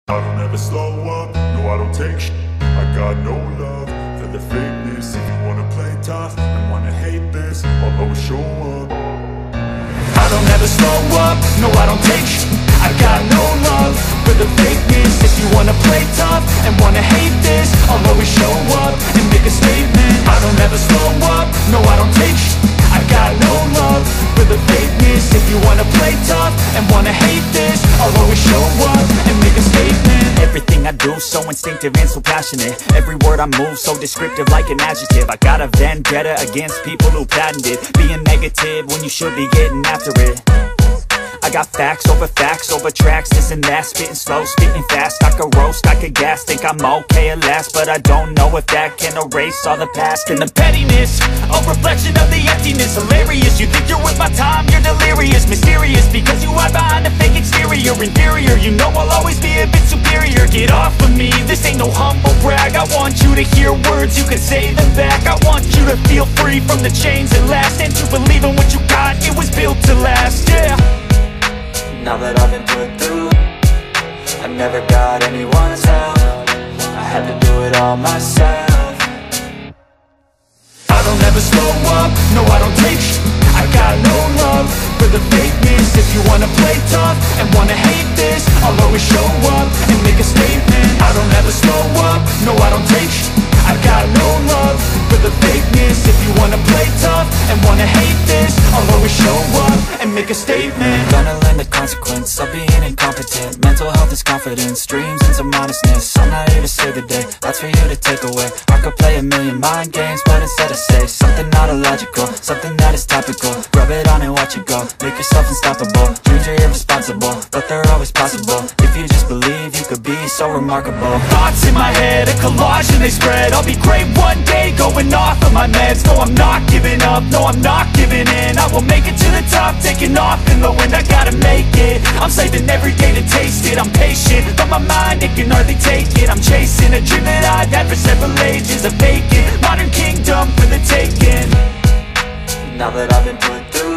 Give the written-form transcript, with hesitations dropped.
I don't ever slow up, no I don't take sh**. I got no love for the fakeness. If you wanna play tough and wanna hate this, I'll always show up. I don't ever slow up, no I don't take sh**. I got no love for the fakeness. If you wanna play tough and wanna hate this, I'll always show up and make a statement. I don't ever slow up, no I don't take sh**. I got no love for the fakeness. If you wanna play tough and wanna hate this, I'll always show up and make a statement. Everything I do so instinctive and so passionate. Every word I move so descriptive like an adjective. I got a vendetta against people who patented being negative when you should be getting after it. I got facts over tracks, this and that. Spitting slow, spitting fast, I could roast, I could gas. Think I'm okay at last, but I don't know if that can erase all the past. And the pettiness, a reflection of the emptiness. Hilarious, you think you're with my time, you're delirious. Mysterious, because you hide behind a fake exterior. Inferior, you know I'll always be a bit superior. Get off of me, this ain't no humble brag. I want you to hear words, you can say them back. I want you to feel free from the chains that last, and to believe in what you got, it was built to last, yeah. Now that I've been put through, I never got anyone's help. I had to do it all myself. I don't ever slow up, no I don't take sh**. I got no love for the fakeness. If you wanna play tough and wanna hate this, I'll always show up and make a statement. I don't ever slow up, no I don't take sh**. I got no love for the fakeness. If you wanna play tough and wanna hate this, I'll always show up and make a statement. Gonna learn the consequence of being incompetent. Mental health is confidence, dreams and some honestness. I'm not here to save the day, that's for you to take away. I could play a million mind games, but instead I say something not illogical, something that is topical. Rub it on and watch it go, make yourself unstoppable. Dreams are irresponsible, but they're always possible. If you just believe, you could be so remarkable. Thoughts in my head, a collage and they spread. I'll be great one day, going off of my meds. No, I'm not giving up, no, I'm not giving in. I will make it to the top, taking off in the wind. I gotta make it, I'm saving every day to taste it. I'm patient, but my mind, it can hardly take it. I'm chasing a dream that I've had for several ages. A vacant, modern kingdom for the taking. Now that I've been put through,